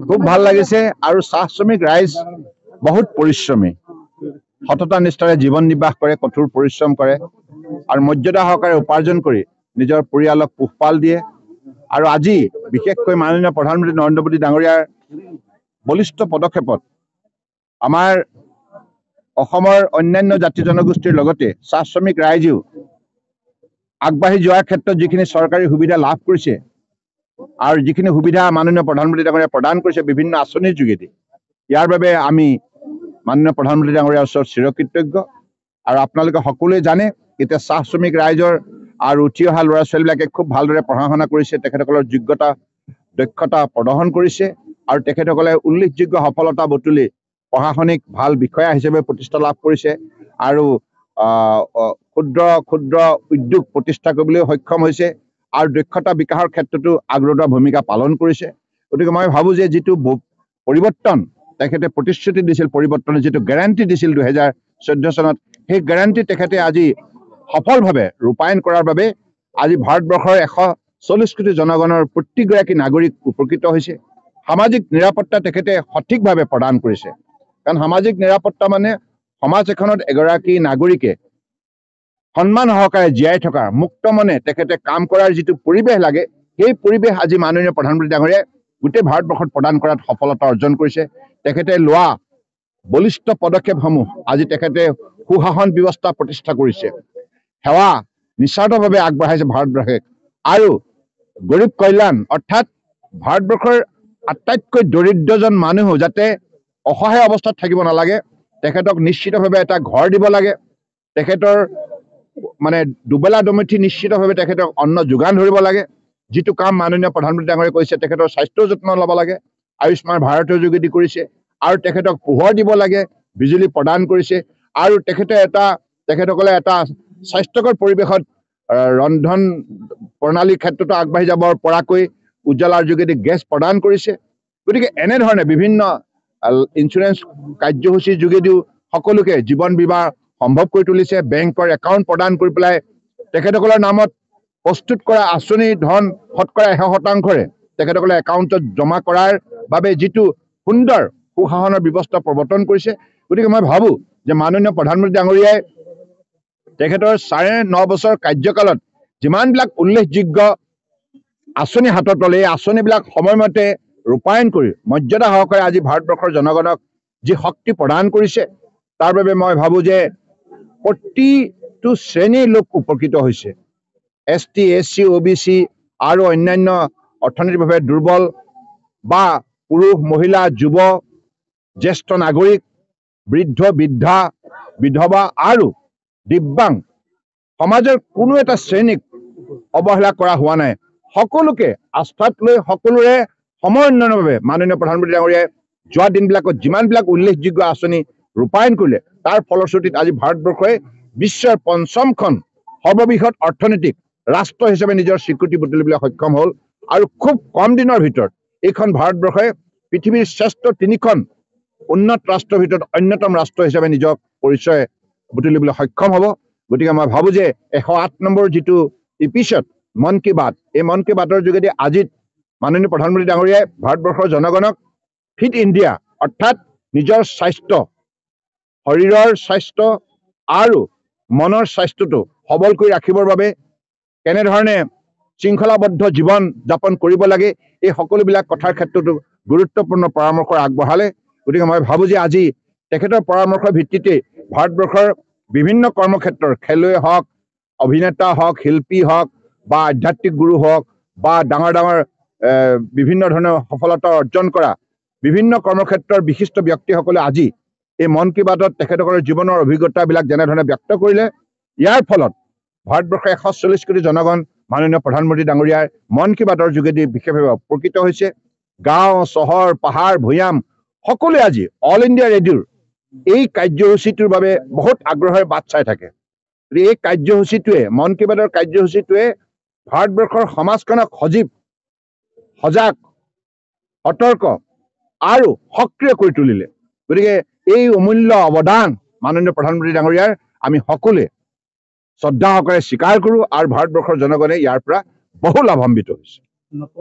খুব ভাল লাগিছে আৰু চাহ শ্ৰমিক ৰাইজ বহুত পৰিশ্ৰমী সততা নিষ্ঠাৰে জীৱন নিৰ্বাহ কৰে কঠোৰ পৰিশ্ৰম কৰে আৰু মৰ্যাদা সহকাৰে উপাৰ্জন কৰি নিজৰ পৰিয়ালক পোহপাল দিয়ে আৰু আজি বিশেষকৈ মাননীয় প্ৰধানমন্ত্ৰী নৰেন্দ্ৰ মোদী ডাঙৰীয়াৰ বলিষ্ঠ পদক্ষেপত আমাৰ অসমৰ অন্যান্য জাতি জনগোষ্ঠীৰ লগতে চাহ শ্ৰমিক ৰাইজেও আগবাঢ়ি যোৱাৰ ক্ষেত্ৰত যিখিনি চৰকাৰী সুবিধা লাভ কৰিছে আৰু যিখিনি সুবিধা মাননীয় প্ৰধানমন্ত্ৰী ডাঙৰীয়াই প্ৰদান কৰিছে বিভিন্ন আঁচনিৰ যোগেদি ইয়াৰ বাবে আমি মাননীয় প্ৰধানমন্ত্ৰী ডাঙৰীয়াৰ ওচৰত চিৰকৃতজ্ঞ আৰু আপোনালোকে সকলোৱে জানে এতিয়া চাহ শ্ৰমিক ৰাইজৰ আৰু উঠি অহা ল'ৰা ছোৱালীবিলাকে খুব ভালদৰে পঢ়া শুনা কৰিছে তেখেতসকলৰ যোগ্যতা দক্ষতা প্ৰদৰ্শন কৰিছে আৰু তেখেতসকলে উল্লেখযোগ্য সফলতা বটুলি প্ৰশাসনিক ভাল বিষয়া হিচাপে প্ৰতিষ্ঠা লাভ কৰিছে আৰু ক্ষুদ্ৰ উদ্যোগ প্ৰতিষ্ঠা কৰিবলৈ সক্ষম হৈছে আৰু দক্ষতা বিকাশৰ ক্ষেত্ৰতো আগ্ৰতৰ ভূমিকা পালন কৰিছে গতিকে মই ভাবোঁ যে যিটো পৰিৱৰ্তন তেখেতে প্ৰতিশ্ৰুতি দিছিল পৰিৱৰ্তনৰ যিটো গেৰাণ্টি দিছিল 2014 চনত সেই গেৰাণ্টি তেখেতে আজি সফলভাৱে ৰূপায়ণ কৰাৰ বাবে আজি ভাৰতবৰ্ষৰ 140 কোটি জনগণৰ প্ৰতিগৰাকী নাগৰিক উপকৃত হৈছে সামাজিক নিৰাপত্তা তেখেতে সঠিকভাৱে প্ৰদান কৰিছে কাৰণ সামাজিক নিৰাপত্তা মানে সমাজ এখনত এগৰাকী নাগৰিকে সন্মান সহকাৰে জীয়াই থকা মুক্ত মনে তেখেতে কাম কৰাৰ যিটো পৰিৱেশ লাগে সেই পৰিৱেশ আজি মাননীয় প্ৰধানমন্ত্ৰী ডাঙৰীয়াই গোটেই ভাৰতবৰ্ষত প্ৰদান কৰাত সফলতা অৰ্জন কৰিছে তেখেতে লোৱা বলিষ্ঠ পদক্ষেপসমূহ আজি তেখেতে সুশাসন ব্যৱস্থা প্ৰতিষ্ঠা কৰিছে সেৱা নিস্বাৰ্থভাৱে আগবঢ়াইছে ভাৰতবৰ্ষে আৰু গৰীব কল্যাণ অৰ্থাৎ ভাৰতবৰ্ষৰ আটাইতকৈ দৰিদ্ৰজন মানুহো যাতে অসহায় অৱস্থাত থাকিব নালাগে তেখেতক নিশ্চিতভাৱে এটা ঘৰ দিব লাগে তেখেতৰ মানে দুবেলা দুমুঠি নিশ্চিতভাৱে তেখেতক অন্ন যোগান ধৰিব লাগে যিটো কাম মাননীয় প্ৰধানমন্ত্ৰী ডাঙৰীয়াই কৈছে তেখেতৰ স্বাস্থ্যৰ যত্ন ল'ব লাগে আয়ুষ্মান ভাৰতৰ যোগেদি কৰিছে আৰু তেখেতক পোহৰ দিব লাগে বিজুলী প্ৰদান কৰিছে আৰু তেখেতসকলে এটা স্বাস্থ্যকৰ পৰিৱেশত ৰন্ধন প্ৰণালীৰ ক্ষেত্ৰতো আগবাঢ়ি যাব পৰাকৈ উজ্জ্বলাৰ যোগেদি গেছ প্ৰদান কৰিছে গতিকে এনেধৰণে বিভিন্ন ইঞ্চুৰেঞ্চ কাৰ্যসূচীৰ যোগেদিও সকলোকে জীৱন বীমা সম্ভৱ কৰি তুলিছে বেংকৰ একাউণ্ট প্ৰদান কৰি পেলাই তেখেতসকলৰ নামত প্ৰস্তুত কৰা আঁচনিৰ ধন শতকৰা 100%ৰে তেখেতসকলে একাউণ্টত জমা কৰাৰ বাবে যিটো সুন্দৰ সুশাসনৰ ব্যৱস্থা প্ৰৱৰ্তন কৰিছে গতিকে মই ভাবোঁ যে মাননীয় প্ৰধানমন্ত্ৰী ডাঙৰীয়াই তেখেতৰ 9.5 বছৰ কাৰ্যকালত যিমানবিলাক উল্লেখযোগ্য আঁচনি হাতত ল'লে এই আঁচনিবিলাক সময়মতে ৰূপায়ণ কৰি মৰ্যাদা সহকাৰে আজি ভাৰতবৰ্ষৰ জনগণক যি শক্তি প্ৰদান কৰিছে তাৰ বাবে মই ভাবোঁ যে প্ৰতিটো শ্ৰেণীৰ লোক উপকৃত হৈছে ST SC OBC আৰু অন্যান্য অৰ্থনৈতিকভাৱে দুৰ্বল বা পুৰুষ মহিলা যুৱ জ্যেষ্ঠ নাগৰিক বৃদ্ধ বৃদ্ধা বিধৱা আৰু দিব্যাংগ সমাজৰ কোনো এটা শ্ৰেণীক অৱহেলা কৰা হোৱা নাই সকলোকে আস্থাত লৈ সকলোৰে সমন্বয়ৰ বাবে মাননীয় প্ৰধানমন্ত্ৰী ডাঙৰীয়াই যোৱা দিনবিলাকত যিমানবিলাক উল্লেখযোগ্য আঁচনি ৰূপায়ণ কৰিলে তাৰ ফলশ্ৰুতিত আজি ভাৰতবৰ্ষই বিশ্বৰ 5খন সৰ্ববৃহৎ অৰ্থনৈতিক ৰাষ্ট্ৰ হিচাপে নিজৰ স্বীকৃতি বুটলিবলৈ সক্ষম হ'ল আৰু খুব কম দিনৰ ভিতৰত এইখন ভাৰতবৰ্ষই পৃথিৱীৰ শ্ৰেষ্ঠ 3খন উন্নত ৰাষ্ট্ৰৰ ভিতৰত অন্যতম ৰাষ্ট্ৰ হিচাপে নিজক পৰিচয় বুটলিবলৈ সক্ষম হ'ব গতিকে মই ভাবোঁ যে 108 নম্বৰ যিটো এপিছড মন কী বাত এই মন কী বাতৰ যোগেদি আজি মাননীয় প্ৰধানমন্ত্ৰী ডাঙৰীয়াই ভাৰতবৰ্ষৰ জনগণক ফিট ইণ্ডিয়া অৰ্থাৎ নিজৰ স্বাস্থ্য শৰীৰৰ স্বাস্থ্য আৰু মনৰ স্বাস্থ্যটো সবল কৰি ৰাখিবৰ বাবে কেনেধৰণে শৃংখলাবদ্ধ জীৱন যাপন কৰিব লাগে এই সকলোবিলাক কথাৰ ক্ষেত্ৰতো গুৰুত্বপূৰ্ণ পৰামৰ্শ আগবঢ়ালে গতিকে মই ভাবোঁ যে আজি তেখেতৰ পৰামৰ্শৰ ভিত্তিতে ভাৰতবৰ্ষৰ বিভিন্ন কৰ্মক্ষেত্ৰৰ খেলুৱৈ হওক অভিনেতা হওক শিল্পী হওক বা আধ্যাত্মিক গুৰু হওক বা ডাঙৰ বিভিন্ন ধৰণৰ সফলতা অৰ্জন কৰা বিভিন্ন কৰ্মক্ষেত্ৰৰ বিশিষ্ট ব্যক্তিসকলে আজি এই মন কী বাতত তেখেতসকলৰ জীৱনৰ অভিজ্ঞতাবিলাক যেনেধৰণে ব্যক্ত কৰিলে ইয়াৰ ফলত ভাৰতবৰ্ষৰ 140 কোটি জনগণ মাননীয় প্ৰধানমন্ত্ৰী ডাঙৰীয়াৰ মন কী বাতৰ যোগেদি বিশেষভাৱে উপকৃত হৈছে গাঁও চহৰ পাহাৰ ভৈয়াম সকলোৱে আজি অল ইণ্ডিয়া ৰেডিঅ'ৰ এই কাৰ্যসূচীটোৰ বাবে বহুত আগ্ৰহেৰে বাট চাই থাকে এই কাৰ্যসূচীটোৱে মন কী বাতৰ কাৰ্যসূচীটোৱে ভাৰতবৰ্ষৰ সমাজখনক সজাগ সতৰ্ক আৰু সক্ৰিয় কৰি তুলিলে গতিকে এই অমূল্য অৱদান মাননীয় প্ৰধানমন্ত্ৰী ডাঙৰীয়াৰ আমি সকলোৱে শ্ৰদ্ধা সহকাৰে স্বীকাৰ কৰোঁ আৰু ভাৰতবৰ্ষৰ জনগণে ইয়াৰ পৰা বহু লাভান্বিত হৈছে।